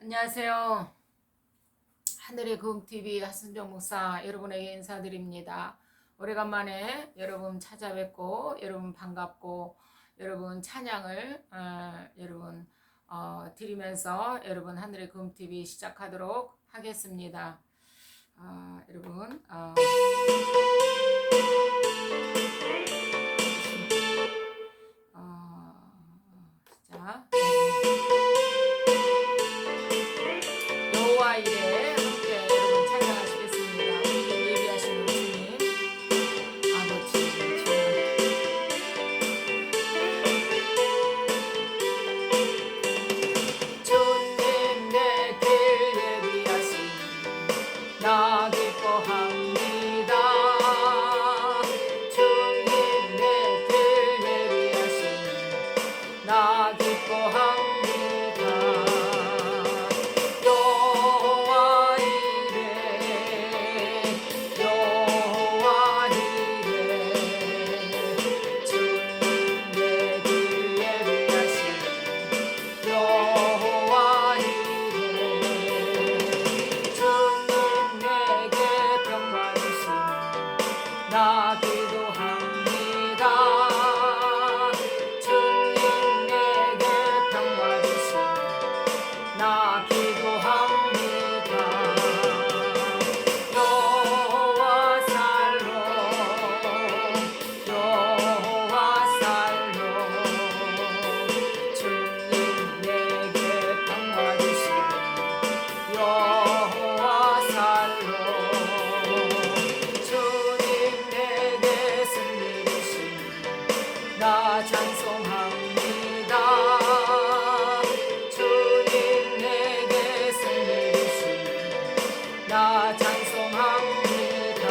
안녕하세요. 하늘의 금TV 하순정 목사 여러분에게 인사드립니다. 오래간만에 여러분 찾아뵙고 여러분 반갑고 여러분 찬양을 여러분 드리면서 여러분 하늘의 금TV 시작하도록 하겠습니다. 여러분 자 여호와 이레 함께 여러분 찬양하시겠습니다. 우리 예비하시는 주님 아버지 주님 내 길 예비하신 나 기뻐합니다. 주님 내 길 예비하신 나 기뻐합니다. 나 기도합니다. 주님 내게 평 받으신 나 기도합니다. 여호와 살로 여호와 살로 주님 내게 평 받으신 여호와 살로 나 찬송합니다. 주님 내게 승리 주신 나 찬송합니다.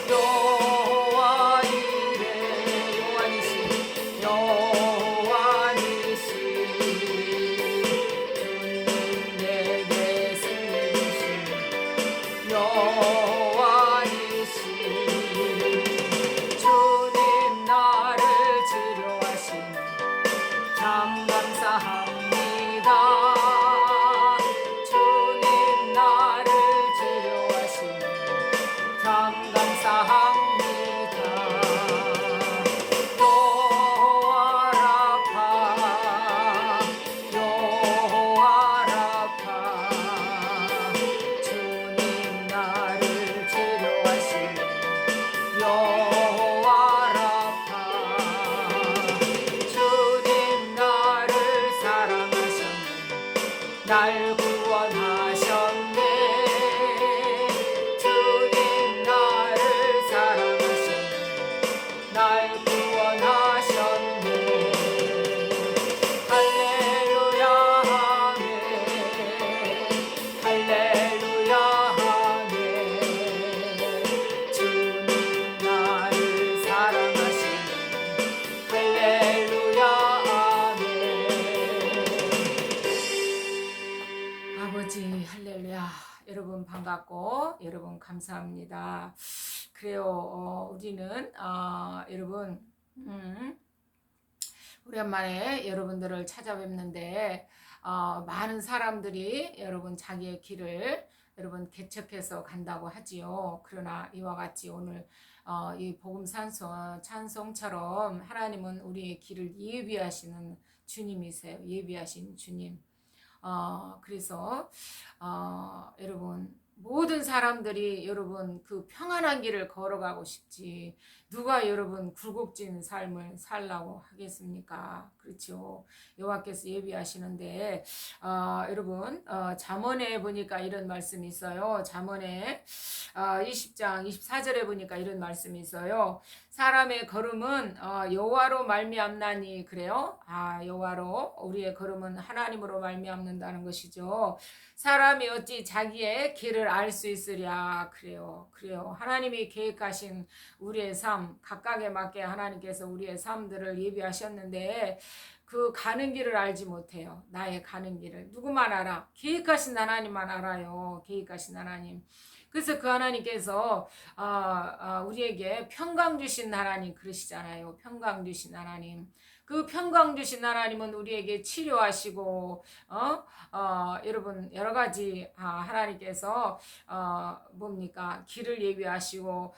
여호와 이레 여호와니시 여호와니시 주님 내게 승리 주신 여호와니시 나를 치료하신 참 감사합니다. 주님 나를 치료하신 참 감사합니다. 여호와 라파 여호와 라파 주님 나를 치료하신 여호와 날 구원하셨네. 주님 나를 사랑하셨네. 날 구원하셨네. 할렐루야 아멘. 할렐루야 아멘. 주님 나를 사랑하시네. 할렐루야 아버지 할렐루야. 여러분 반갑고 여러분 감사합니다. 그래요. 우리는 여러분 오랜만에 여러분들을 찾아뵙는데 많은 사람들이 여러분 자기의 길을 여러분 개척해서 간다고 하지요. 그러나 이와 같이 오늘 이 복음 찬송처럼 하나님은 우리의 길을 예비하시는 주님이세요. 예비하신 주님. 그래서 여러분 모든 사람들이 여러분 그 평안한 길을 걸어가고 싶지 누가 여러분 굴곡진 삶을 살라고 하겠습니까? 그렇죠. 여호와께서 예비하시는데 여러분 잠언에 보니까 이런 말씀이 있어요. 잠언에 20장 24절에 보니까 이런 말씀이 있어요. 사람의 걸음은 여호와로 말미암나니 그래요. 여호와로 우리의 걸음은 하나님으로 말미암는다는 것이죠. 사람이 어찌 자기의 길을 알 수 있으랴. 그래요. 하나님이 계획하신 우리의 삶 각각에 맞게 하나님께서 우리의 삶들을 예비하셨는데 그 가는 길을 알지 못해요. 나의 가는 길을 누구만 알아? 계획하신 하나님만 알아요. 계획하신 하나님. 그래서 그 하나님께서 우리에게 평강 주신 하나님 그러시잖아요. 평강 주신 하나님. 그 평강 주신 하나님은 우리에게 치료하시고 여러분 여러 가지 하나님께서 뭡니까 길을 예비하시고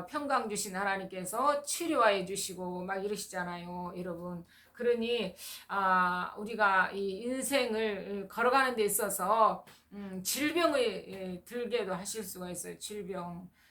평강 주신 하나님께서 치료해 주시고 막 이러시잖아요, 여러분. 그러니 우리가 이 인생을 걸어가는 데 있어서 질병이 들게도 하실 수가 있어요.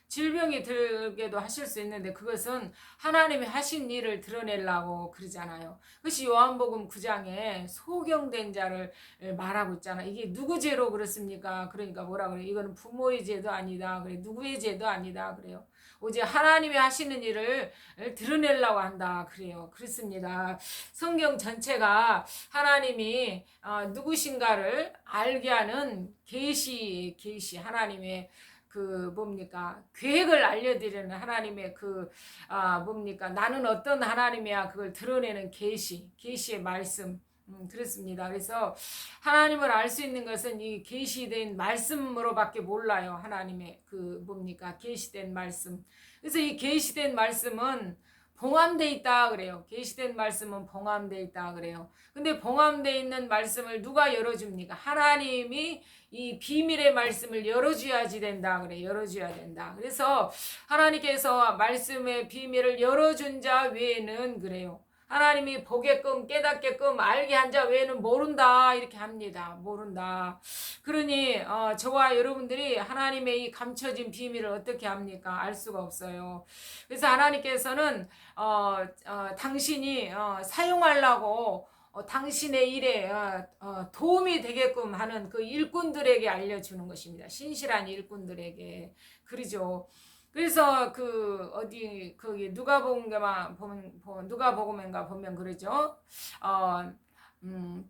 질병이 들게도 하실 수 있는데 그것은 하나님이 하신 일을 드러내려고 그러잖아요. 그것이 요한복음 9장에 소경된 자를 말하고 있잖아요. 이게 누구 죄로 그렇습니까? 그러니까 뭐라 그래요? 이거는 부모의 죄도 아니다. 그래. 누구의 죄도 아니다. 그래요. 오직 하나님이 하시는 일을 드러내려고 한다. 그래요. 그렇습니다. 성경 전체가 하나님이 누구신가를 알게 하는 계시 하나님의 그 뭡니까 계획을 알려드리는 하나님의 그 뭡니까 나는 어떤 하나님이야 그걸 드러내는 계시의 말씀. 그렇습니다. 그래서 하나님을 알 수 있는 것은 이 계시된 말씀으로밖에 몰라요. 하나님의 그 뭡니까 계시된 말씀. 그래서 이 계시된 말씀은 봉함돼 있다 그래요. 계시된 말씀은 봉함돼 있다 그래요. 근데 봉함돼 있는 말씀을 누가 열어줍니까? 하나님이 이 비밀의 말씀을 열어줘야지 된다 그래. 열어줘야 된다. 그래서 하나님께서 말씀의 비밀을 열어준 자 외에는 그래요. 하나님이 보게끔 깨닫게끔 알게 한 자 외에는 모른다 이렇게 합니다. 모른다. 그러니 저와 여러분들이 하나님의 이 감춰진 비밀을 어떻게 합니까? 알 수가 없어요. 그래서 하나님께서는 당신이 사용하려고 당신의 일에 도움이 되게끔 하는 그 일꾼들에게 알려주는 것입니다. 신실한 일꾼들에게. 그러죠. 그래서 그 어디 거기 누가복음인가 보면 그러죠.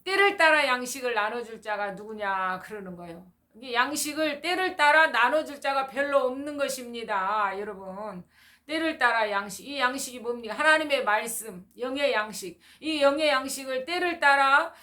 때를 따라 양식을 나눠줄 자가 누구냐 그러는 거예요. 양식을 때를 따라 나눠줄 자가 별로 없는 것입니다, 여러분. 때를 따라 양식. 이 양식이 뭡니까? 하나님의 말씀, 영의 양식. 이 영의 양식을 때를 따라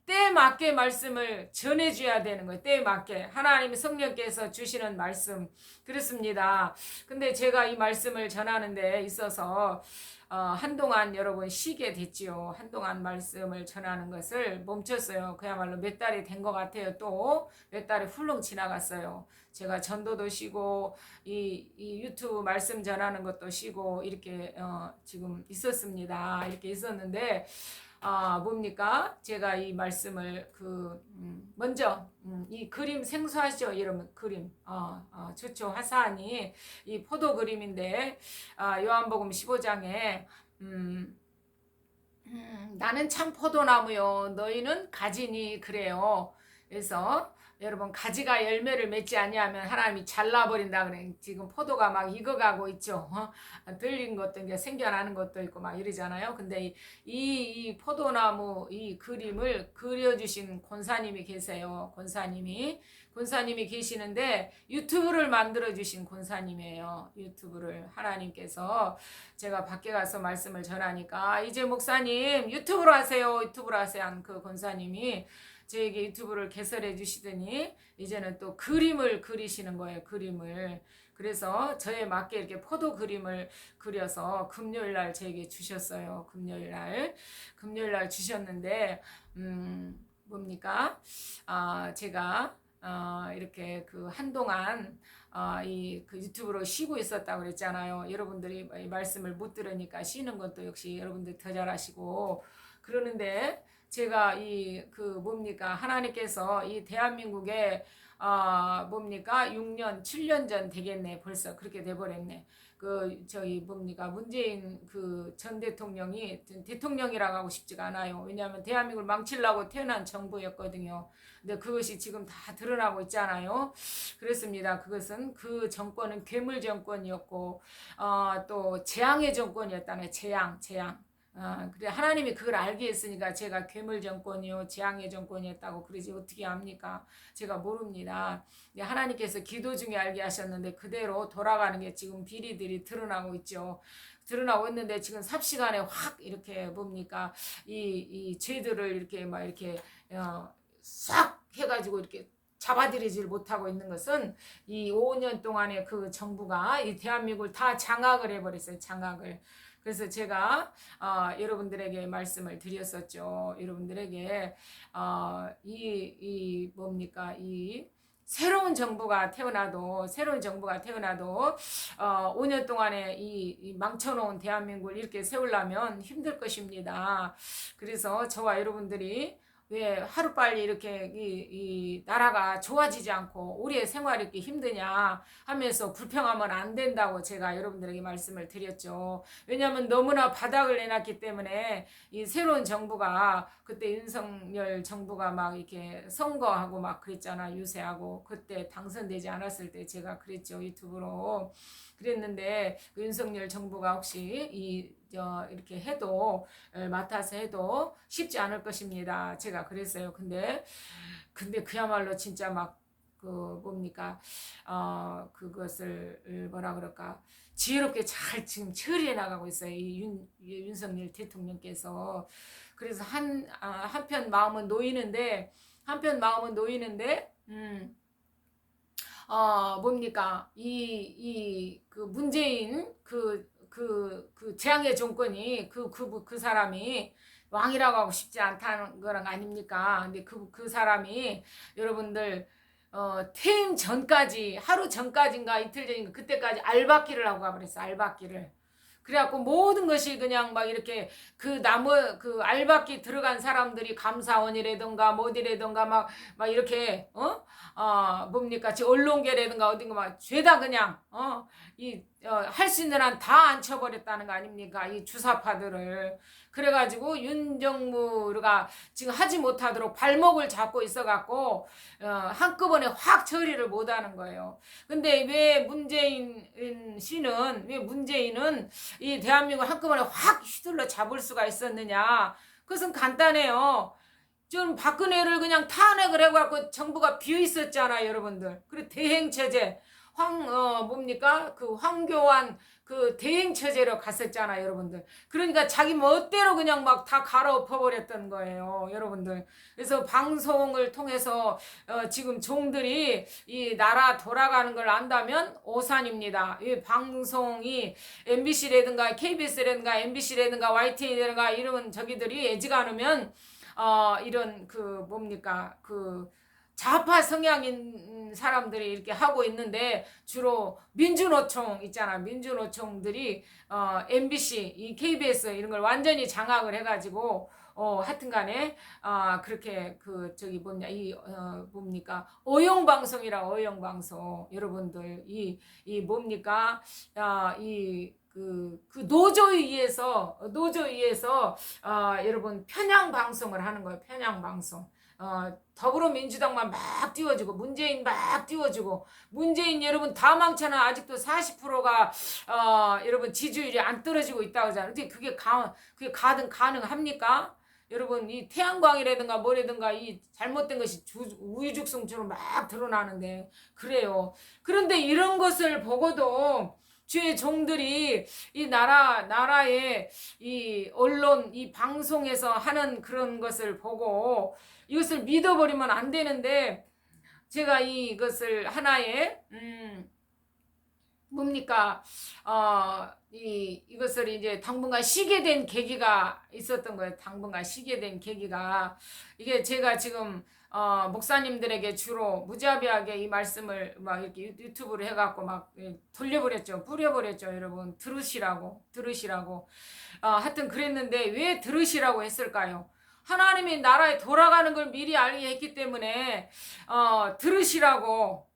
때에 맞게 말씀을 전해줘야 되는 거예요. 때에 맞게. 하나님의 성령께서 주시는 말씀. 그렇습니다. 근데 제가 이 말씀을 전하는 데 있어서 한동안 여러분 쉬게 됐지요. 한동안 말씀을 전하는 것을 멈췄어요. 그야말로 몇 달이 된 것 같아요. 또 몇 달이 훌렁 지나갔어요. 제가 전도도 쉬고 이 유튜브 말씀 전하는 것도 쉬고 이렇게 지금 있었습니다. 이렇게 있었는데 뭡니까? 제가 이 말씀을 먼저 이 그림 생소하시죠? 여러분 그림 좋죠. 화사하니 이 포도 그림인데 요한복음 15장에 나는 참 포도나무요 너희는 가지니 그래요. 그래서 여러분 가지가 열매를 맺지 아니하면 하나님이 잘라버린다 그래. 지금 포도가 막 익어가고 있죠. 들린 것도 이제 생겨나는 것도 있고 막 이러잖아요. 근데 이 포도나무 이 그림을 그려주신 권사님이 계세요. 권사님이 계시는데 유튜브를 만들어주신 권사님이에요. 유튜브를 하나님께서 제가 밖에 가서 말씀을 전하니까 이제 목사님 유튜브로 하세요. 한 그 권사님이 저에게 유튜브를 개설해 주시더니 이제는 또 그림을 그리시는 거예요. 그림을. 그래서 저에 맞게 이렇게 포도 그림을 그려서 금요일날 저에게 주셨어요. 금요일날 주셨는데 뭡니까? 제가 이렇게 그 한동안 그 유튜브로 쉬고 있었다고 그랬잖아요. 여러분들이 이 말씀을 못 들으니까 쉬는 것도 역시 여러분들 더 잘하시고 그러는데 제가 하나님께서 이 대한민국에 뭡니까 6년 7년 전 되겠네. 벌써 그렇게 돼버렸네. 문재인 전 대통령이 대통령이라고 하고 싶지가 않아요. 왜냐하면 대한민국을 망치려고 태어난 정부였거든요. 근데 그것이 지금 다 드러나고 있잖아요. 그렇습니다. 그 정권은 괴물 정권이었고 또 재앙의 정권이었다네. 재앙. 그래 하나님이 그걸 알게 했으니까 제가 괴물 정권이요 재앙의 정권이었다고 그러지 어떻게 압니까? 제가 모릅니다. 하나님께서 기도 중에 알게 하셨는데 그대로 돌아가는 게 지금 비리들이 드러나고 있죠. 드러나고 있는데 지금 삽시간에 확 이렇게 뭡니까 이 죄들을 이렇게 막 이렇게 싹 해가지고 이렇게 잡아들이질 못하고 있는 것은 이 5년 동안의 그 정부가 이 대한민국을 다 장악을 해버렸어요. 장악을. 그래서 제가 여러분들에게 말씀을 드렸었죠. 여러분들에게 이 뭡니까 이 새로운 정부가 태어나도 5년 동안에 이 망쳐놓은 대한민국을 이렇게 세우려면 힘들 것입니다. 그래서 저와 여러분들이 왜 하루빨리 이렇게 이 나라가 좋아지지 않고 우리의 생활이 이렇게 힘드냐 하면서 불평하면 안 된다고 제가 여러분들에게 말씀을 드렸죠. 왜냐하면 너무나 바닥을 내놨기 때문에 이 새로운 정부가 그때 윤석열 정부가 막 이렇게 선거하고 막 그랬잖아. 유세하고 그때 당선되지 않았을 때 제가 그랬죠. 유튜브로. 그랬는데 그 윤석열 정부가 혹시 이렇게 해도 맡아서 해도 쉽지 않을 것입니다. 제가 그랬어요. 근데 그야말로 진짜 막 그 뭡니까 그것을 뭐라 그럴까 지혜롭게 잘 지금 처리해 나가고 있어요. 윤석열 대통령께서. 그래서 한편 마음은 놓이는데 뭡니까 그 문재인 그 재앙의 정권이 그 사람이 왕이라고 하고 싶지 않다는 거랑 아닙니까? 근데 그 사람이 여러분들 퇴임 전까지 하루 전까지인가 이틀 전인가 그때까지 알박기를 하고 가버렸어. 알박기를. 그래갖고 모든 것이 그냥 막 이렇게 그 알박기 들어간 사람들이 감사원이라든가 뭐디라든가 막 이렇게 뭡니까 언론계라든가 어딘가 막 죄다 그냥 할 수 있는 한 다 앉혀버렸다는 거 아닙니까? 이 주사파들을. 그래가지고 윤정무가 지금 하지 못하도록 발목을 잡고 있어갖고 한꺼번에 확 처리를 못하는 거예요. 근데 왜 문재인은 이 대한민국 한꺼번에 확 휘둘러 잡을 수가 있었느냐? 그것은 간단해요. 좀 박근혜를 그냥 탄핵을 해갖고 정부가 비어 있었잖아, 여러분들. 그리고 대행체제, 황교안 그 대행체제로 갔었잖아, 여러분들. 그러니까 자기 멋대로 그냥 막 다 갈아엎어버렸던 거예요, 여러분들. 그래서 방송을 통해서 지금 종들이 이 나라 돌아가는 걸 안다면 오산입니다. 이 방송이 MBC라든가 KBS라든가 MBC라든가 YTN이라든가 이런 저기들이 애지간하면 이런 좌파 성향인 사람들이 이렇게 하고 있는데 주로 민주노총 있잖아. 민주노총들이 MBC, 이 KBS 이런 걸 완전히 장악을 해가지고 하여튼간에 그렇게 어용방송이라 어용방송 여러분들 이 뭡니까 그 노조위에서 여러분 편향 방송을 하는 거예요. 편향 방송. 더불어민주당만 막 띄워주고 문재인 막 띄워주고 문재인 여러분 다 망쳐나 아직도 40%가 여러분 지지율이 안 떨어지고 있다고 하잖아요. 근데 그게 가능합니까? 여러분 이 태양광이라든가 뭐라든가 이 잘못된 것이 우유죽순처럼 막 드러나는데 그래요. 그런데 이런 것을 보고도 주의 종들이 이 나라의 이 언론 이 방송에서 하는 그런 것을 보고 이것을 믿어버리면 안 되는데 제가 이것을 하나의 이것을 이제 당분간 쉬게 된 계기가 있었던 거예요. 당분간 쉬게 된 계기가 이게 제가 지금 목사님들에게 주로 무자비하게 이 말씀을 막 이렇게 유튜브로 해갖고 막 뿌려버렸죠, 여러분. 들으시라고. 하여튼 그랬는데 왜 들으시라고 했을까요? 하나님이 나라에 돌아가는 걸 미리 알게 했기 때문에 들으시라고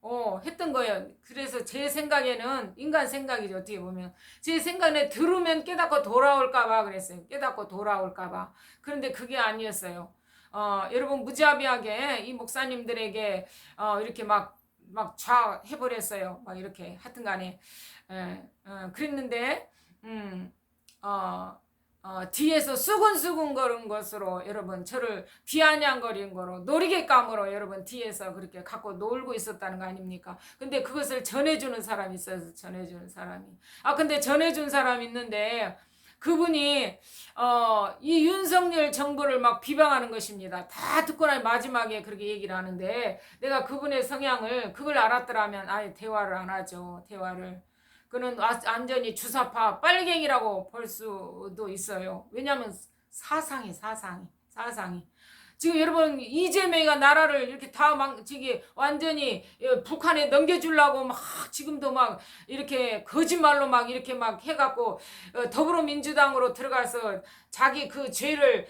했던 거예요. 그래서 제 생각에는 인간 생각이죠. 어떻게 보면 제 생각에 들으면 깨닫고 돌아올까봐 그랬어요. 깨닫고 돌아올까봐. 그런데 그게 아니었어요. 여러분 무자비하게 이 목사님들에게 이렇게 막 해버렸어요. 막 이렇게 하여튼간에 그랬는데 뒤에서 수근수근 거린 것으로 여러분 저를 비아냥거린 거로 놀이개감으로 여러분 뒤에서 그렇게 갖고 놀고 있었다는 거 아닙니까? 근데 그것을 전해주는 사람이 있어서 전해주는 사람이 근데 전해준 사람이 있는데 그분이 이 윤석열 정부를 막 비방하는 것입니다. 다 듣고 나니 마지막에 그렇게 얘기를 하는데 내가 그분의 성향을 그걸 알았더라면 아예 대화를 안 하죠. 대화를. 그는 완전히 주사파 빨갱이라고 볼 수도 있어요. 왜냐하면 사상이. 지금 여러분 이재명이가 나라를 이렇게 다 저기 완전히 북한에 넘겨주려고 막 지금도 막 이렇게 거짓말로 막 이렇게 막 해갖고 더불어민주당으로 들어가서 자기 그 죄를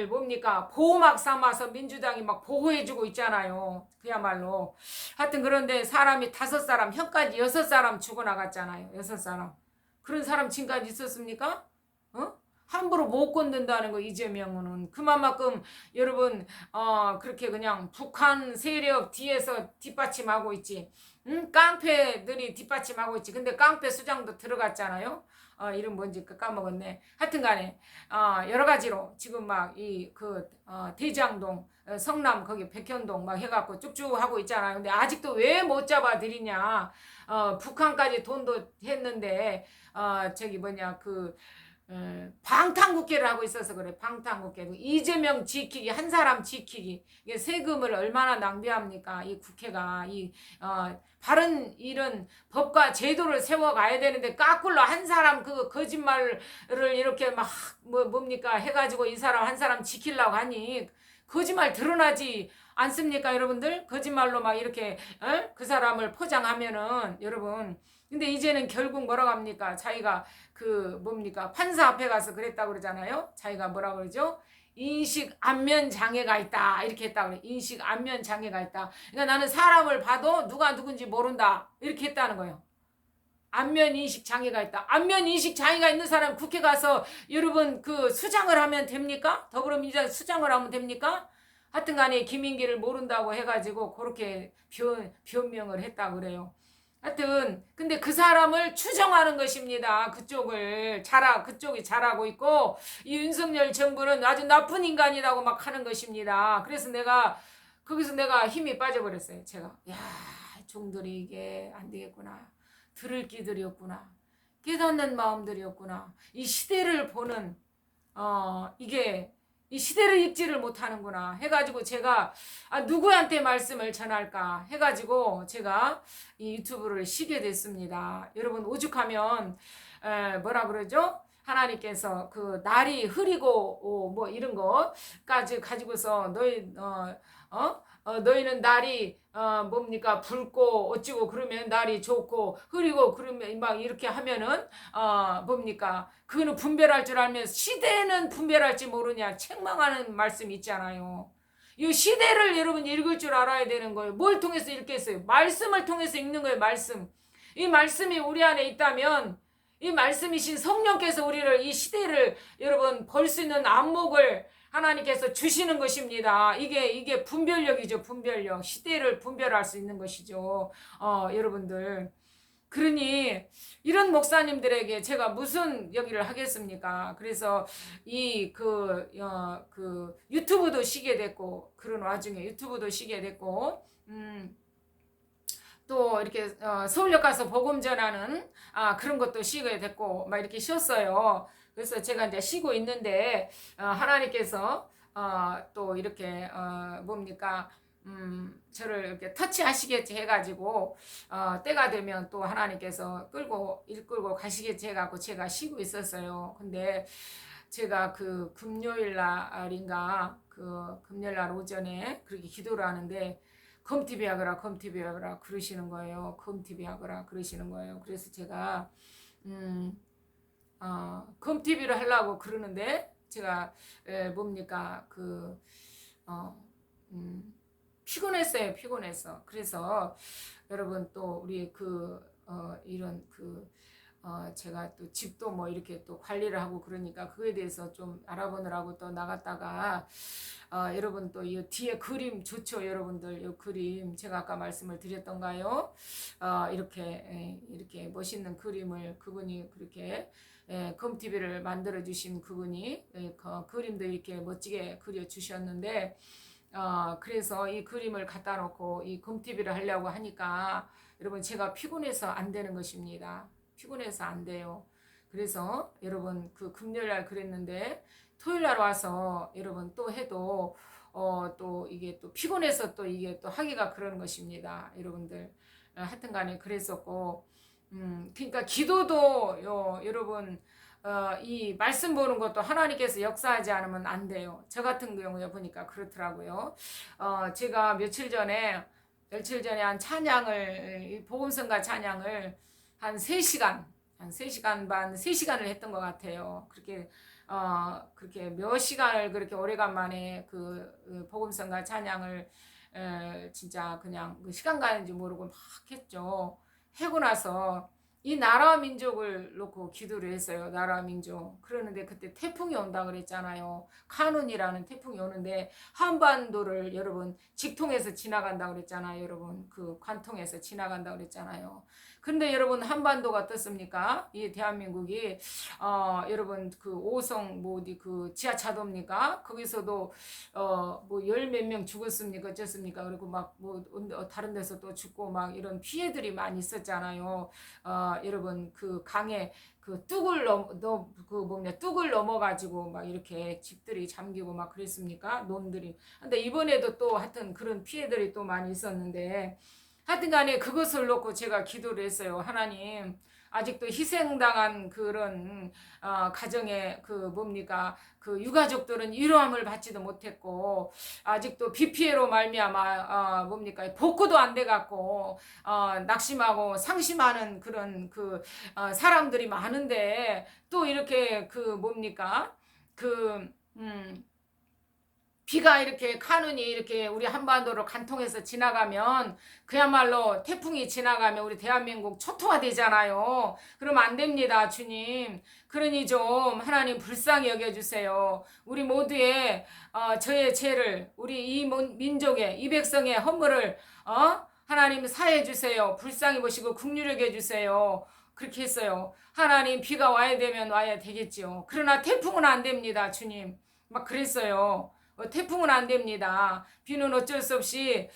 뭡니까 보호막 삼아서 민주당이 막 보호해주고 있잖아요. 그야말로 하여튼 그런데 사람이 5사람 형까지 6사람 죽어나갔잖아요. 6사람 그런 사람 지금까지 있었습니까? 어? 함부로 못 건든다는 거 이재명은 그만큼 여러분 그렇게 그냥 북한 세력 뒤에서 뒷받침하고 있지. 깡패들이 뒷받침하고 있지. 근데 깡패 수장도 들어갔잖아요. 이름 뭔지 까먹었네. 하여튼간에 여러 가지로 지금 막 이 그 대장동 성남 거기 백현동 막 해갖고 쭉쭉 하고 있잖아요. 근데 아직도 왜 못 잡아들이냐. 북한까지 돈도 했는데 저기 뭐냐 그 방탄국회를 하고 있어서 그래. 방탄국회. 이재명 지키기, 한 사람 지키기. 이게 세금을 얼마나 낭비합니까? 이 국회가. 바른 이런 법과 제도를 세워가야 되는데, 까꿀로 한 사람 그 거짓말을 이렇게 막, 뭡니까? 해가지고 이 사람 한 사람 지키려고 하니, 거짓말 드러나지 않습니까, 여러분들? 거짓말로 막 이렇게, 그 사람을 포장하면은, 여러분. 근데 이제는 결국 뭐라고 합니까? 자기가 그 뭡니까? 판사 앞에 가서 그랬다고 그러잖아요. 자기가 뭐라고 그러죠? 인식 안면 장애가 있다. 이렇게 했다고 그래. 인식 안면 장애가 있다. 그러니까 나는 사람을 봐도 누가 누군지 모른다. 이렇게 했다는 거예요. 안면 인식 장애가 있다. 안면 인식 장애가 있는 사람 국회 가서 여러분 그 수장을 하면 됩니까? 더불어민주당 수장을 하면 됩니까? 하여튼 간에 김인기를 모른다고 해가지고 그렇게 변명을 했다고 그래요. 하여튼 근데 그 사람을 추정하는 것입니다. 그쪽이 잘하고 있고 이 윤석열 정부는 아주 나쁜 인간이라고 막 하는 것입니다. 그래서 거기서 내가 힘이 빠져버렸어요. 제가 야 종들이 이게 안 되겠구나. 들을 끼들이었구나. 깨닫는 마음들이었구나. 이 시대를 보는 이게 이 시대를 읽지를 못하는구나 해가지고 제가 누구한테 말씀을 전할까 해가지고 제가 이 유튜브를 쉬게 됐습니다. 여러분 오죽하면 뭐라 그러죠? 하나님께서 그 날이 흐리고 뭐 이런 거까지 가지고서 너희는 날이 뭡니까 붉고 어찌고 그러면 날이 좋고 흐리고 그러면 막 이렇게 하면은 뭡니까 그거는 분별할 줄 알면 시대는 분별할지 모르냐 책망하는 말씀 있잖아요. 이 시대를 여러분 읽을 줄 알아야 되는 거예요. 뭘 통해서 읽겠어요? 말씀을 통해서 읽는 거예요. 말씀. 이 말씀이 우리 안에 있다면 이 말씀이신 성령께서 우리를 이 시대를 여러분 볼 수 있는 안목을 하나님께서 주시는 것입니다. 이게 분별력이죠. 분별력. 시대를 분별할 수 있는 것이죠. 여러분들. 그러니 이런 목사님들에게 제가 무슨 얘기를 하겠습니까? 그래서 그 유튜브도 쉬게 됐고 그런 와중에 유튜브도 쉬게 됐고 또 이렇게 서울역 가서 복음 전하는 그런 것도 쉬게 됐고 막 이렇게 쉬었어요. 그래서 제가 이제 쉬고 있는데 하나님께서 또 이렇게 뭡니까 저를 이렇게 터치하시겠지 해가지고 때가 되면 또 하나님께서 이끌고 가시겠지 해갖고 제가 쉬고 있었어요. 근데 제가 그 금요일 날인가 그 금요일 날 오전에 그렇게 기도를 하는데 컴티비 하거라 그러시는 거예요. 컴티비 하거라 그러시는 거예요. 그래서 제가 컴티비를 하려고 그러는데 제가 뭡니까 피곤했어. 그래서 여러분 또 우리 이런 제가 또 집도 뭐 이렇게 또 관리를 하고 그러니까 그거에 대해서 좀 알아보느라고 또 나갔다가 여러분 또 이 뒤에 그림 좋죠. 여러분들 이 그림 제가 아까 말씀을 드렸던가요? 이렇게 멋있는 그림을 그분이 그렇게 컴TV를 만들어 주신 그분이 그림도 이렇게 멋지게 그려 주셨는데 그래서 이 그림을 갖다 놓고 이 컴TV를 하려고 하니까 여러분 제가 피곤해서 안 되는 것입니다. 피곤해서 안 돼요. 그래서 여러분 그 금요일날 그랬는데 토요일날 와서 여러분 또 해도 또 이게 또 피곤해서 또 이게 또 하기가 그런 것입니다. 여러분들 하여튼간에 그랬었고 그러니까 기도도 여러분 이 말씀 보는 것도 하나님께서 역사하지 않으면 안 돼요. 저 같은 경우에 보니까 그렇더라고요. 제가 며칠 전에 한 찬양을 복음성가 찬양을 한 3시간 한 3시간 반 3시간을 했던 것 같아요. 그렇게 몇 시간을 그렇게 오래간만에 복음성가 찬양을 진짜 그냥 그 시간 가는지 모르고 막 했죠. 하고 나서 이 나라와 민족을 놓고 기도를 했어요. 나라와 민족. 그러는데 그때 태풍이 온다 그랬잖아요. 카눈이라는 태풍이 오는데 한반도를 여러분 직통해서 지나간다 그랬잖아요. 여러분 그 관통해서 지나간다 그랬잖아요. 근데 여러분 한반도가 어떻습니까? 이 대한민국이 여러분 그 오성 뭐 어디 그 지하차도입니까? 거기서도 뭐 열 몇 명 죽었습니까? 어쨌습니까? 그리고 막 뭐 다른 데서 또 죽고 막 이런 피해들이 많이 있었잖아요. 여러분 그 강에 그 뚝을 넘어가지고 막 이렇게 집들이 잠기고 막 그랬습니까? 논들이. 근데 이번에도 또 하여튼 그런 피해들이 또 많이 있었는데 하여튼 간에 그것을 놓고 제가 기도를 했어요. 하나님, 아직도 희생당한 그런 가정의 그 유가족들은 위로함을 받지도 못했고 아직도 비 피해로 말미암아 복구도 안 돼 갖고 낙심하고 상심하는 그런 사람들이 많은데 또 이렇게 그 비가 이렇게 카눈이 이렇게 우리 한반도를 관통해서 지나가면 그야말로 태풍이 지나가면 우리 대한민국 초토화 되잖아요. 그러면 안 됩니다, 주님. 그러니 좀 하나님 불쌍히 여겨주세요. 우리 모두의 저의 죄를 우리 이 민족의 이 백성의 허물을 하나님 사해 주세요. 불쌍히 보시고 긍휼히 여겨 주세요. 그렇게 했어요. 하나님 비가 와야 되면 와야 되겠지요. 그러나 태풍은 안 됩니다, 주님. 막 그랬어요. 태풍은 안 됩니다. 비는 어쩔 수 없이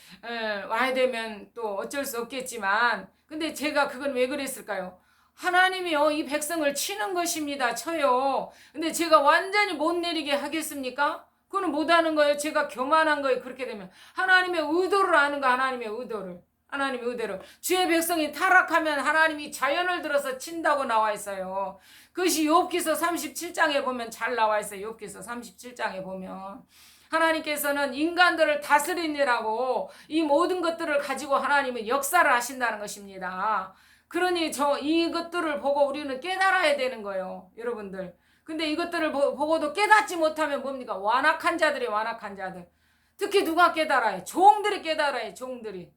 와야 되면 또 어쩔 수 없겠지만 근데 제가 그건 왜 그랬을까요? 하나님이요 이 백성을 치는 것입니다. 쳐요. 근데 제가 완전히 못 내리게 하겠습니까? 그거는 못하는 거예요. 제가 교만한 거예요. 그렇게 되면 하나님의 의도를 아는 거 하나님의 의도를 주의 백성이 타락하면 하나님이 자연을 들어서 친다고 나와 있어요. 그것이 욥기서 37장에 보면 잘 나와 있어요. 욥기서 37장에 보면 하나님께서는 인간들을 다스리느라고 이 모든 것들을 가지고 하나님은 역사를 하신다는 것입니다. 그러니 이것들을 보고 우리는 깨달아야 되는 거예요. 여러분들. 근데 이것들을 보고도 깨닫지 못하면 뭡니까? 완악한 자들이 완악한 자들. 특히 누가 깨달아요? 종들이 깨달아요. 종들이.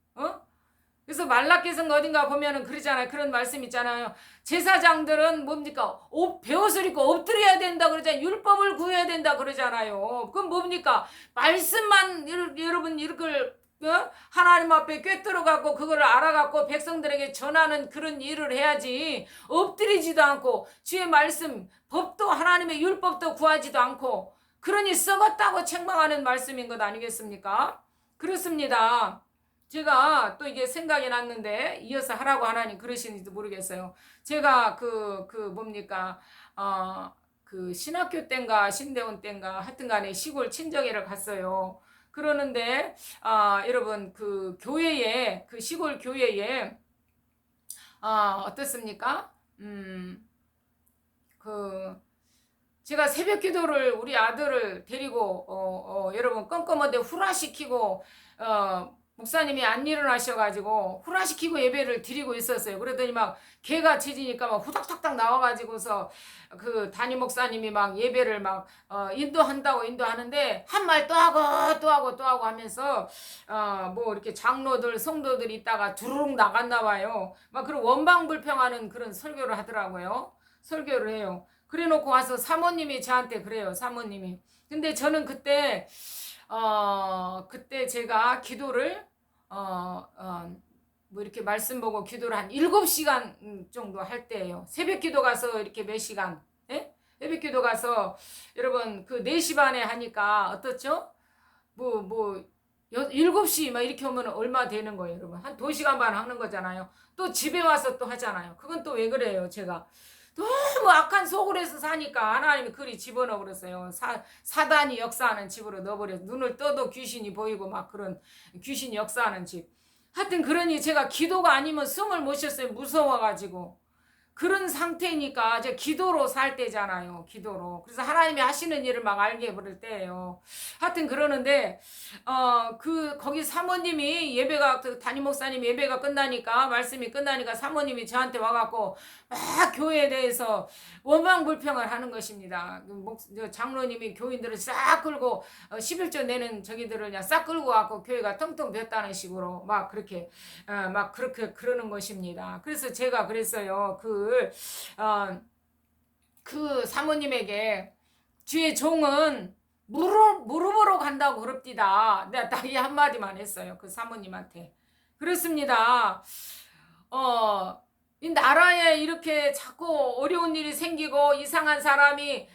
그래서 말라기성 어딘가 보면은 그러잖아요. 그런 말씀 있잖아요. 제사장들은 뭡니까? 배옷을 입고 엎드려야 된다 그러잖아요. 율법을 구해야 된다 그러잖아요. 그럼 뭡니까? 말씀만 여러분 이걸 하나님 앞에 꿰뚫어갖고 그걸 알아갖고 백성들에게 전하는 그런 일을 해야지. 엎드리지도 않고 주의 말씀 법도 하나님의 율법도 구하지도 않고 그러니 썩었다고 책망하는 말씀인 것 아니겠습니까? 그렇습니다. 제가 또 이게 생각이 났는데 이어서 하라고 하나님 그러시는지도 모르겠어요. 제가 신학교 땐가 신대원 땐가 하여튼 간에 시골 친정에를 갔어요. 그러는데 여러분 그 시골 교회에 어떻습니까? 제가 새벽 기도를 우리 아들을 데리고 여러분 껌껌한데 후라시키고 목사님이 안 일어나셔가지고 후라시키고 예배를 드리고 있었어요. 그러더니 막 개가 짖으니까 막 후닥닥닥 나와가지고서 그 담임 목사님이 막 예배를 막 인도하는데 한 말 또 하고 하면서 뭐 이렇게 장로들 성도들이 있다가 두루룩 나갔나 봐요. 막 그런 원방불평하는 그런 설교를 하더라고요. 설교를 해요. 그래 놓고 와서 사모님이 저한테 그래요. 사모님이. 근데 저는 그때 제가 기도를 뭐 이렇게 말씀 보고 기도를 한 7시간 정도 할 때예요. 새벽 기도 가서 이렇게 몇 시간, 예? 새벽 기도 가서 여러분 4시 반에 하니까 어떻죠? 7시 막 이렇게 오면 얼마 되는 거예요, 여러분? 한 2시간 반 하는 거잖아요. 또 집에 와서 또 하잖아요. 그건 또 왜 그래요, 제가? 너무 악한 속으로서 사니까 하나님이 그리 집어넣어 버렸어요. 사단이 역사하는 집으로 넣어버려서 눈을 떠도 귀신이 보이고 막 그런 귀신이 역사하는 집. 하여튼 그러니 제가 기도가 아니면 숨을 못 쉬었어요. 무서워가지고. 그런 상태니까 이제 기도로 살 때잖아요. 기도로. 그래서 하나님이 하시는 일을 막 알게 버릴 때예요. 하여튼 그러는데 거기 사모님이 예배가 그 담임 목사님 예배가 끝나니까 말씀이 끝나니까 사모님이 저한테 와갖고 막 교회에 대해서 원망불평을 하는 것입니다. 장로님이 교인들을 싹 끌고 11조 내는 저기들을 그냥 싹 끌고 갖고 교회가 텅텅 비었다는 식으로 막 그렇게 그러는 것입니다. 그래서 제가 그랬어요. 그 사모님에게 주의 종은 무릎으로 간다고 그럽디다. 내가 딱 이 한마디만 했어요. 그 사모님한테. 그렇습니다. 이 나라에 이렇게 자꾸 어려운 일이 생기고 이상한 사람이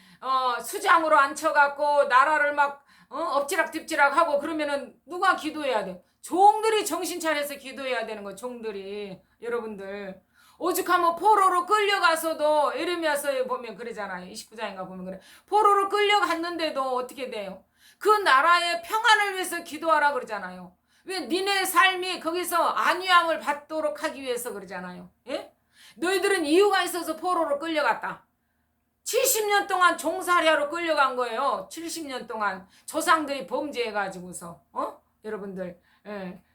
수장으로 앉혀갖고 나라를 막 엎치락뒤치락 하고 그러면은 누가 기도해야 돼? 종들이 정신 차려서 기도해야 되는 거. 종들이 여러분들 오죽하면 포로로 끌려가서도 에레미야서에 보면 그러잖아요. 29장인가 보면 그래. 포로로 끌려갔는데도 어떻게 돼요? 그 나라의 평안을 위해서 기도하라 그러잖아요. 왜? 니네 삶이 거기서 안위함을 받도록 하기 위해서 그러잖아요. 예? 너희들은 이유가 있어서 포로로 끌려갔다. 70년 동안 종살이하러 끌려간 거예요. 70년 동안 조상들이 범죄해가지고서 여러분들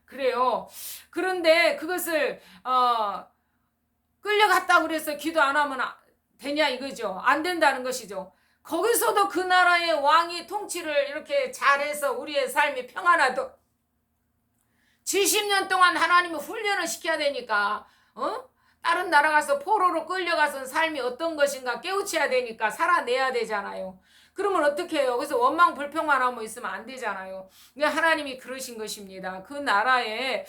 그래요. 그런데 그것을 끌려갔다고 그래서 기도 안 하면 되냐 이거죠. 안 된다는 것이죠. 거기서도 그 나라의 왕이 통치를 이렇게 잘해서 우리의 삶이 평안하도록 70년 동안 하나님이 훈련을 시켜야 되니까 다른 나라 가서 포로로 끌려가서 삶이 어떤 것인가 깨우쳐야 되니까 살아내야 되잖아요. 그러면 어떻게 해요? 그래서 원망 불평만 하고 있으면 안 되잖아요. 그러니까 하나님이 그러신 것입니다. 그 나라에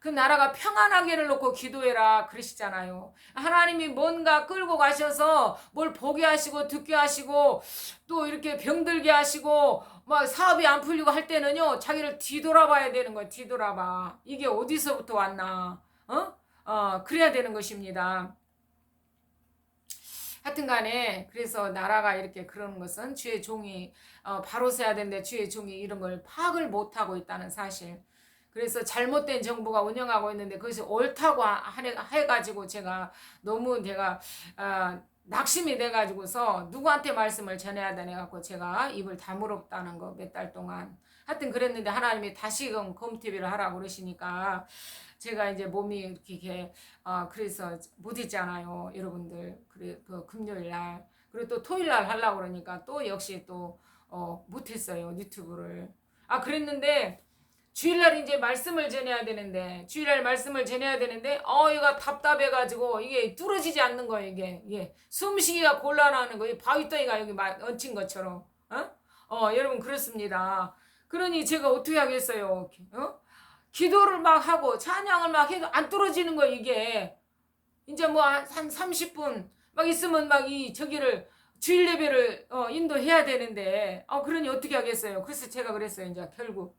그 나라가 평안하기를 놓고 기도해라 그러시잖아요. 하나님이 뭔가 끌고 가셔서 뭘 보게 하시고 듣게 하시고 또 이렇게 병들게 하시고 막 사업이 안 풀리고 할 때는요 자기를 뒤돌아봐야 되는 거예요. 뒤돌아봐. 이게 어디서부터 왔나? 그래야 되는 것입니다. 하여튼간에 그래서 나라가 이렇게 그러는 것은 주의 종이 바로 서야 되는데 주의 종이 이런 걸 파악을 못하고 있다는 사실. 그래서 잘못된 정부가 운영하고 있는데 그것이 옳다고 해가지고 제가 너무 낙심이 돼가지고서 누구한테 말씀을 전해야 되나 갖고 제가 입을 다물었다는 거 몇 달 동안. 하여튼 그랬는데 하나님이 다시금 검티비를 하라고 그러시니까 제가 이제 몸이 이렇게 그래서 못 있잖아요, 여러분들. 그래 그 금요일 날 그리고 또 토요일 날 하려고 그러니까 또 역시 또 못했어요 유튜브를. 그랬는데 주일날 이제 말씀을 전해야 되는데 주일날 말씀을 전해야 되는데 이거 답답해가지고 이게 뚫어지지 않는 거예요. 이게 숨쉬기가 곤란하는 거예요. 바위덩이가 여기 얹힌 것처럼. 여러분 그렇습니다. 그러니 제가 어떻게 하겠어요? 기도를 막 하고 찬양을 막 해도 안 뚫어지는 거예요. 이게 이제 뭐 한 30분 막 있으면 막 이 저기를 주일 예배를 인도해야 되는데 그러니 어떻게 하겠어요? 그래서 제가 그랬어요. 이제 결국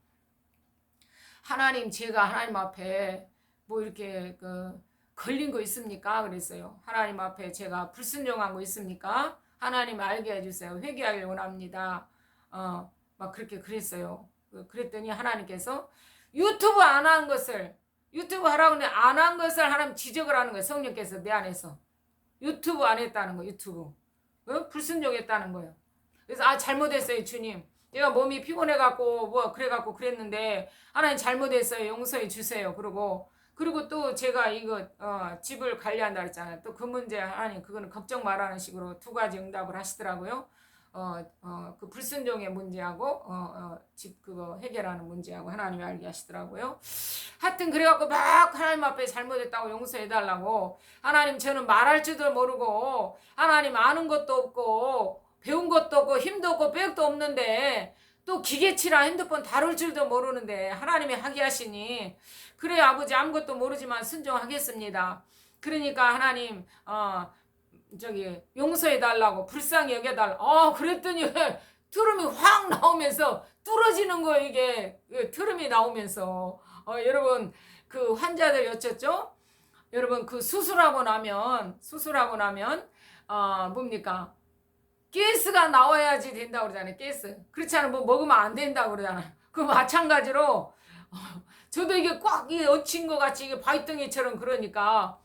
하나님 제가 하나님 앞에 뭐 이렇게 걸린 거 있습니까? 그랬어요. 하나님 앞에 제가 불순종한 거 있습니까? 하나님 알게 해주세요. 회개하길 원합니다. 막 그렇게 그랬어요. 그랬더니 하나님께서 유튜브 안 한 것을 유튜브 하라고 했는데 안 한 것을 하나님 지적을 하는 거예요. 성령께서 내 안에서 유튜브 안 했다는 거. 유튜브 불순종했다는 거예요. 그래서 잘못했어요 주님. 내가 몸이 피곤해갖고 뭐 그래갖고 그랬는데 하나님 잘못했어요. 용서해 주세요. 그리고 또 제가 이거 집을 관리한다 그랬잖아요. 또 그 문제 하나님 그거는 걱정 말라는 식으로 두 가지 응답을 하시더라고요. 그 불순종의 문제하고 집 그거 해결하는 문제하고 하나님이 알게 하시더라고요. 하여튼 그래갖고 막 하나님 앞에 잘못했다고 용서해달라고 하나님 저는 말할 줄도 모르고 하나님 아는 것도 없고 배운 것도 없고 힘도 없고 빽도 없는데 또 기계치라 핸드폰 다룰 줄도 모르는데 하나님이 하게 하시니 그래 아버지 아무것도 모르지만 순종하겠습니다. 그러니까 하나님 용서해달라고 불쌍히 여겨달라고 그랬더니 트름이 확 나오면서 뚫어지는 거 이게 트름이 나오면서 여러분 그 환자들 여쭙죠? 여러분 그 수술하고 나면 뭡니까? 가스가 나와야지 된다고 그러잖아요. 가스. 그렇지 않으면 뭐 먹으면 안 된다고 그러잖아요. 그 마찬가지로 저도 이게 꽉 얹힌 것 같이 이게 바위덩이처럼 그러니까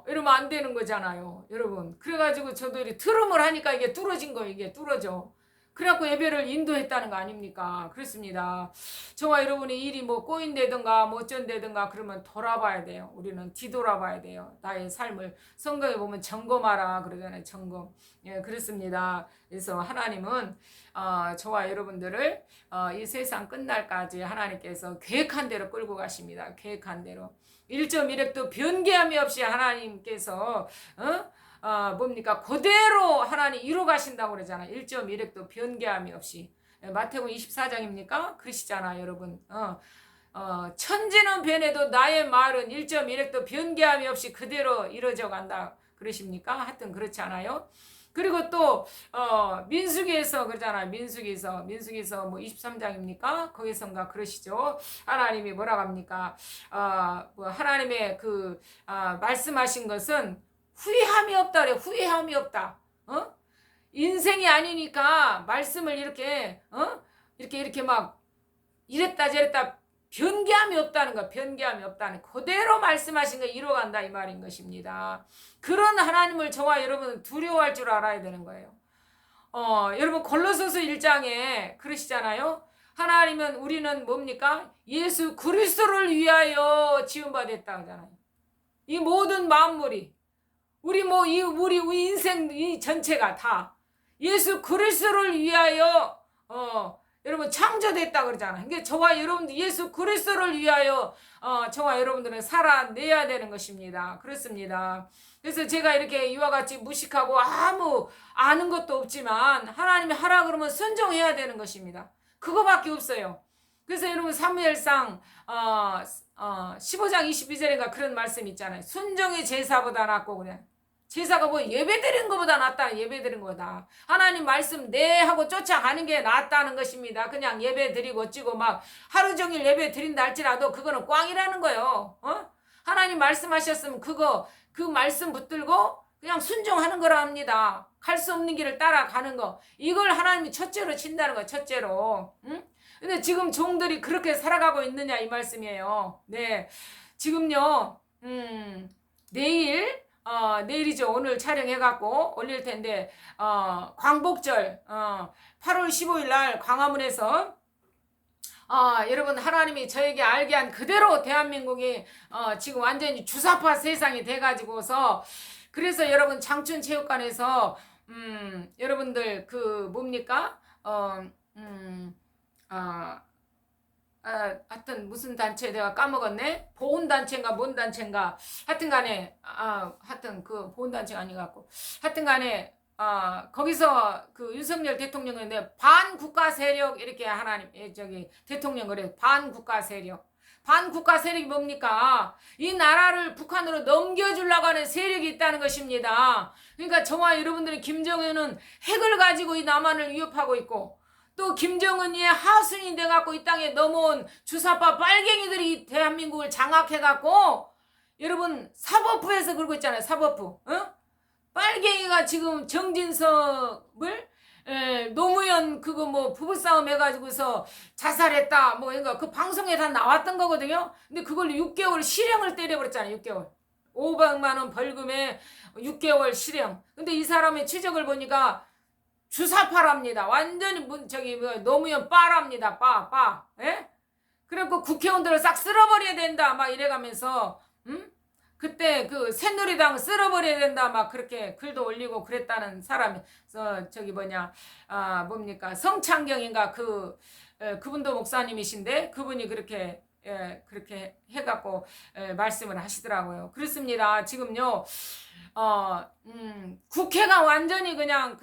이러면 안 되는 거잖아요, 여러분. 그래가지고 저도 이렇게 트름을 하니까 이게 뚫어진 거예요. 이게 뚫어져. 그래갖고 예배를 인도했다는 거 아닙니까? 그렇습니다. 저와 여러분이 일이 뭐 꼬인다든가 뭐 어쩐다든가 그러면 돌아봐야 돼요. 우리는 뒤돌아봐야 돼요. 나의 삶을 성경에 보면 점검하라 그러잖아요. 점검. 예, 그렇습니다. 그래서 하나님은 저와 여러분들을 이 세상 끝날까지 하나님께서 계획한 대로 끌고 가십니다. 계획한 대로. 1.1획도 변개함이 없이 하나님께서 뭡니까? 그대로 하나님 이루 가신다고 그러잖아요. 1.1획도 변개함이 없이. 마태복음 24장입니까? 그러시잖아요, 여러분. 천지는 변해도 나의 말은 1.1획도 변개함이 없이 그대로 이루어져 간다. 그러십니까? 하여튼 그렇지 않아요? 그리고 또 민수기에서 그러잖아요. 민수기에서 뭐 23장입니까? 거기선가 그러시죠. 하나님이 뭐라고 합니까? 뭐 하나님의 그 말씀하신 것은 후회함이 없다 그래. 후회함이 없다. 인생이 아니니까 말씀을 이렇게 이렇게 막 이랬다 저랬다 변개함이 없다는 거, 변개함이 없다는 그대로 말씀하신 거 이루어간다 이 말인 것입니다. 그런 하나님을 저와 여러분은 두려워할 줄 알아야 되는 거예요. 여러분 골로새서 1장에 그러시잖아요. 하나님은 우리는 뭡니까? 예수 그리스도를 위하여 지음받았다 하잖아요. 이 모든 만물이 우리 우리 인생 이 전체가 다 예수 그리스도를 위하여 여러분 창조됐다 그러잖아요. 그러니까 저와 여러분들 예수 그리스도를 위하여 저와 여러분들은 살아내야 되는 것입니다. 그렇습니다. 그래서 제가 이렇게 이와 같이 무식하고 아무 아는 것도 없지만 하나님이 하라 그러면 순종해야 되는 것입니다. 그거밖에 없어요. 그래서 여러분 사무엘상 15장 22절인가 그런 말씀 있잖아요. 순종이 제사보다 낫고 그래. 제사가 뭐 예배드린 것보다 낫다. 예배드린 거다. 하나님 말씀 네 하고 쫓아가는 게 낫다는 것입니다. 그냥 예배드리고 어찌고 막 하루 종일 예배 드린다 할지라도 그거는 꽝이라는 거예요. 하나님 말씀하셨으면 그 말씀 붙들고 그냥 순종하는 거라 합니다. 갈 수 없는 길을 따라가는 거. 이걸 하나님이 첫째로 친다는 거예요. 첫째로. 응? 근데 지금 종들이 그렇게 살아가고 있느냐 이 말씀이에요. 네. 지금요. 내일이죠. 오늘 촬영해갖고 올릴 텐데, 광복절, 8월 15일 날 광화문에서, 여러분, 하나님이 저에게 알게 한 그대로 대한민국이, 지금 완전히 주사파 세상이 돼가지고서, 그래서 여러분, 장춘체육관에서, 여러분들, 뭡니까? 하여튼 무슨 단체 내가 까먹었네. 보훈단체인가 뭔 단체인가 하여튼 간에 하여튼 그 보훈단체가 아닌 것 같고 하여튼 간에 거기서 그 윤석열 대통령인데 반국가 세력 이렇게 하나님 대통령 그래 반국가 세력이 뭡니까? 이 나라를 북한으로 넘겨주려고 하는 세력이 있다는 것입니다. 그러니까 저와 여러분들이 김정은은 핵을 가지고 이 남한을 위협하고 있고 또 김정은이의 하순이 돼갖고 이 땅에 넘어온 주사파 빨갱이들이 대한민국을 장악해갖고 여러분 사법부에서 그러고 있잖아요. 사법부. 빨갱이가 지금 정진석을 노무현 그거 뭐 부부싸움 해가지고서 자살했다 뭐 이거 그 방송에 다 나왔던 거거든요. 근데 그걸 6개월 실형을 때려버렸잖아요. 6개월. 500만 원 벌금에 6개월 실형. 근데 이 사람의 취적을 보니까 주사파랍니다. 완전히 노무현 빠랍니다. 빠. 예? 그래갖고 국회의원들을 싹 쓸어버려야 된다. 막 이래가면서 그때 그 새누리당 쓸어버려야 된다. 막 그렇게 글도 올리고 그랬다는 사람이 뭡니까 성창경인가 그분도 목사님이신데 그분이 그렇게 해갖고 말씀을 하시더라고요. 그렇습니다. 지금요. 국회가 완전히 그냥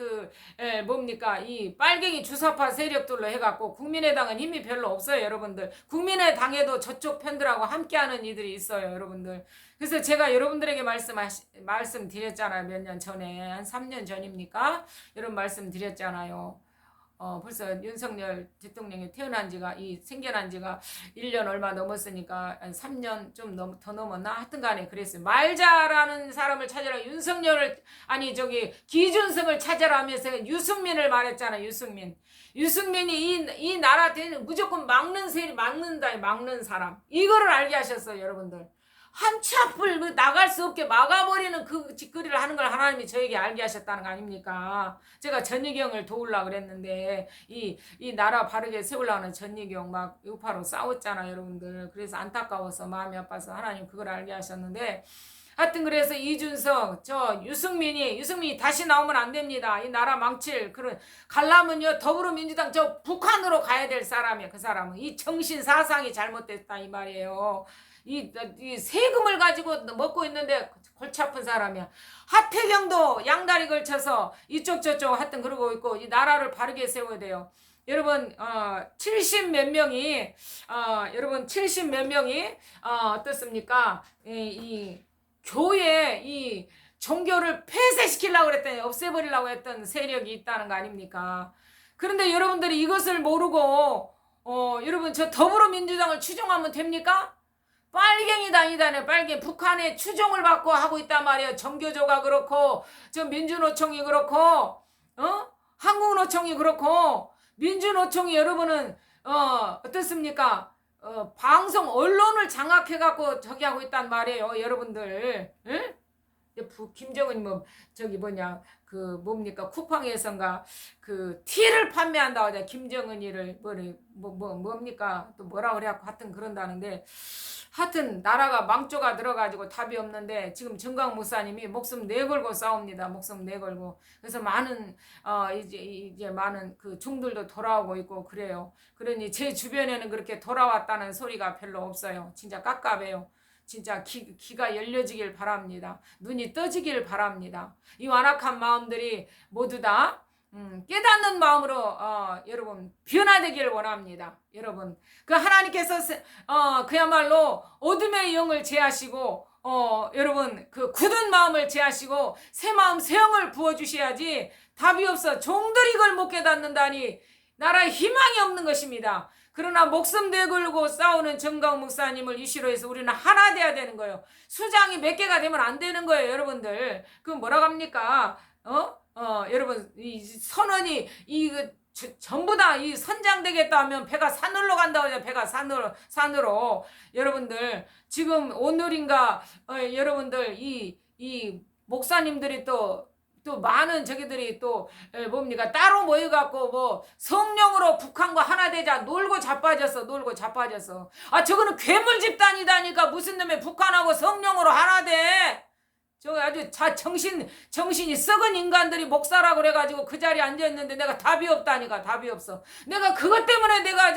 이 빨갱이 주사파 세력들로 해갖고 국민의당은 힘이 별로 없어요, 여러분들. 국민의당에도 저쪽 편들하고 함께하는 이들이 있어요, 여러분들. 그래서 제가 여러분들에게 말씀드렸잖아요, 몇 년 전에. 한 3년 전입니까? 이런 말씀 드렸잖아요. 벌써 윤석열 대통령이 생겨난 지가 1년 얼마 넘었으니까 한 3년 좀 더 넘었나? 하여튼 간에 그랬어요. 말 잘하는 사람을 찾아라. 기준석을 찾아라 하면서 유승민을 말했잖아, 유승민이 이 나라 무조건 막는 사람. 이거를 알게 하셨어요, 여러분들. 한치 앞을 나갈 수 없게 막아버리는 그 짓거리를 하는 걸 하나님이 저에게 알게 하셨다는 거 아닙니까? 제가 전희경을 도우려고 그랬는데 이 나라 바르게 세우려는 전희경 막 우파로 싸웠잖아, 여러분들. 그래서 안타까워서 마음이 아파서 하나님 그걸 알게 하셨는데, 하여튼 그래서 이준석, 유승민이 다시 나오면 안 됩니다. 이 나라 가려면요, 더불어민주당 북한으로 가야 될 사람이에요. 그 사람은 이 정신 사상이 잘못됐다 이 말이에요. 이 세금을 가지고 먹고 있는데 골치 아픈 사람이야. 하태경도 양다리 걸쳐서 이쪽 저쪽 하여튼 그러고 있고, 이 나라를 바르게 세워야 돼요. 여러분, 70 몇 명이 어떻습니까? 이 교회 이 종교를 폐쇄시키려고 그랬더니 없애버리려고 했던 세력이 있다는 거 아닙니까? 그런데 여러분들이 이것을 모르고 여러분 저 더불어민주당을 추종하면 됩니까? 빨갱이당이다네. 북한의 추종을 받고 하고 있단 말이에요. 정교조가 그렇고 저 민주노총이 그렇고 한국노총이 그렇고, 민주노총이 여러분은 어떻습니까? 방송 언론을 장악해갖고 저기 하고 있단 말이에요, 여러분들. 응? 김정은이 쿠팡에선가 그 티를 판매한다고 하자. 김정은이를 뭡니까 또 뭐라 그래갖고 하여튼 그런다는데, 하여튼 나라가 망조가 들어가지고 답이 없는데 지금 정강 목사님이 목숨 내걸고 싸웁니다. 목숨 내걸고. 그래서 많은 이제 많은 그 종들도 돌아오고 있고 그래요. 그러니 제 주변에는 그렇게 돌아왔다는 소리가 별로 없어요. 진짜 깝깝해요. 진짜 귀가 열려지길 바랍니다. 눈이 떠지길 바랍니다. 이 완악한 마음들이 모두 다 깨닫는 마음으로 여러분 변화되기를 원합니다. 여러분 그 하나님께서 그야말로 어둠의 영을 제하시고 여러분 그 굳은 마음을 제하시고 새 마음 새 영을 부어주셔야지 답이 없어. 종들이 이걸 못 깨닫는다니 나라에 희망이 없는 것입니다. 그러나 목숨 내걸고 싸우는 정강 목사님을 이슈로 해서 우리는 하나 돼야 되는 거예요. 수장이 몇 개가 되면 안 되는 거예요, 여러분들. 그 뭐라고 합니까? 여러분 이 선언이 전부 다 이 선장되겠다 하면 배가 산으로 간다고 하죠. 배가 산으로. 여러분들 지금 오늘인가 여러분들 이 목사님들이 또 많은 저기들이 또 뭡니까 따로 모여갖고 성령으로 북한과 하나 되자 놀고 자빠졌어. 저거는 괴물 집단이다니까. 무슨 놈의 북한하고 성령으로 하나 돼. 저 아주 정신이 썩은 인간들이 목사라고 그래가지고 그 자리에 앉아있는데 내가 답이 없다니까. 답이 없어. 내가 그것 때문에 내가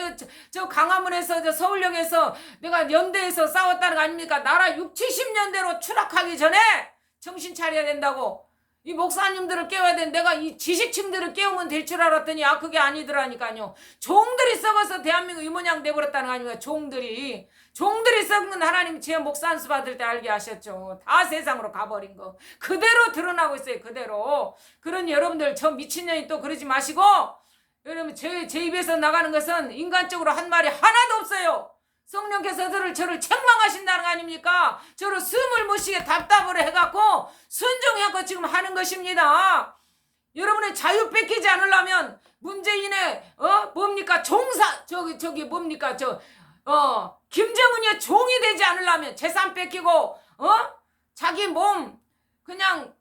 저 강화문에서 저 서울역에서 내가 연대에서 싸웠다는 거 아닙니까? 나라 70년대로 추락하기 전에 정신 차려야 된다고. 이 목사님들을 깨워야 돼. 내가 이 지식층들을 깨우면 될 줄 알았더니 그게 아니더라니까요. 종들이 썩어서 대한민국 이 모양 돼버렸다는 거 아닙니까? 종들이 썩는 하나님 제 목사 안수 받을 때 알게 하셨죠. 다 세상으로 가버린 거 그대로 드러나고 있어요. 그대로. 그러니 여러분들 저 미친년이 또 그러지 마시고, 여러분 제 입에서 나가는 것은 인간적으로 한 말이 하나도 없어요. 성령께서 저를 책망하신다는 거 아닙니까? 저를 숨을 못 쉬게 답답을 해갖고 순종해갖고 지금 하는 것입니다. 여러분의 자유 뺏기지 않으려면 문재인의 뭡니까 김정은의 종이 되지 않으려면 재산 뺏기고 자기 몸 그냥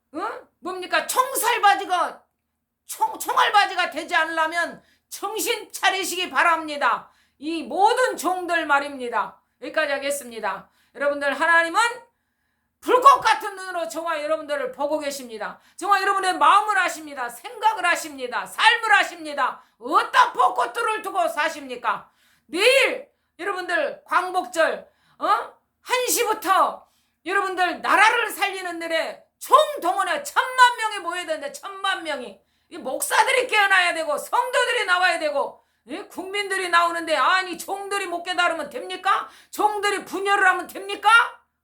뭡니까 총알바지가 되지 않으려면 정신 차리시기 바랍니다. 이 모든 종들 말입니다. 여기까지 하겠습니다. 여러분들 하나님은 불꽃 같은 눈으로 저와 여러분들을 보고 계십니다. 저와 여러분의 마음을 아십니다. 생각을 아십니다. 삶을 아십니다. 어떤 벚꽃들을 두고 사십니까? 내일 여러분들 광복절 1시부터 여러분들 나라를 살리는 날에 총동원해 1000만 명이 모여야 되는데 1000만 명이 이 목사들이 깨어나야 되고 성도들이 나와야 되고 국민들이 나오는데 아니 종들이 못 깨달으면 됩니까? 종들이 분열을 하면 됩니까?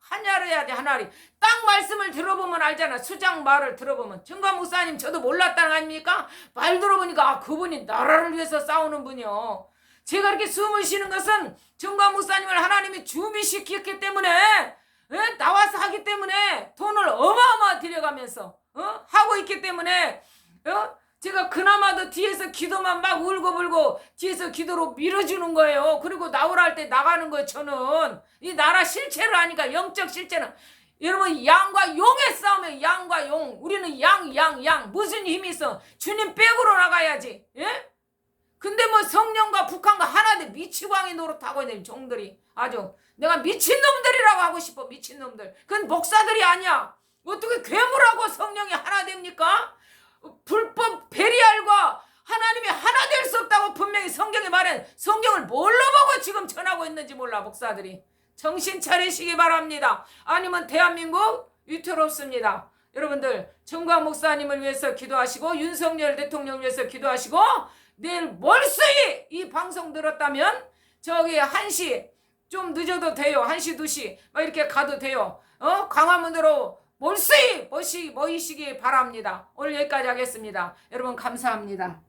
하나를 해야지 하나리. 딱 말씀을 들어보면 알잖아. 수장 말을 들어보면. 정관 목사님 저도 몰랐다는 거 아닙니까? 말 들어보니까 아, 그분이 나라를 위해서 싸우는 분이요. 제가 이렇게 숨을 쉬는 것은 정관 목사님을 하나님이 준비시켰기 때문에 나와서 하기 때문에 돈을 어마어마 들여가면서 하고 있기 때문에 제가 그나마도 뒤에서 기도만 막 울고불고 뒤에서 기도로 밀어주는 거예요. 그리고 나오라 할 때 나가는 거예요. 저는 이 나라 실체를 아니까 영적 실체는 여러분 양과 용의 싸움이에요. 양과 용. 우리는 양 무슨 힘이 있어? 주님 백으로 나가야지. 예? 근데 뭐 성령과 북한과 하나 돼 미치광이 노릇하고 있는 종들이 아주 내가 미친놈들이라고 하고 싶어. 미친놈들. 그건 목사들이 아니야. 어떻게 괴물하고 성령이 하나 됩니까? 불법 베리알과 하나님이 하나 될 수 없다고 분명히 성경에 말해. 성경을 뭘로 보고 지금 전하고 있는지 몰라. 목사들이 정신 차리시기 바랍니다. 아니면 대한민국 위태롭습니다. 여러분들 정광 목사님을 위해서 기도하시고 윤석열 대통령을 위해서 기도하시고 내일 몰수히 이 방송 들었다면 저기 1시 좀 늦어도 돼요. 1시 2시 막 이렇게 가도 돼요. 광화문으로 몰수히 모이시기 바랍니다. 오늘 여기까지 하겠습니다. 여러분 감사합니다.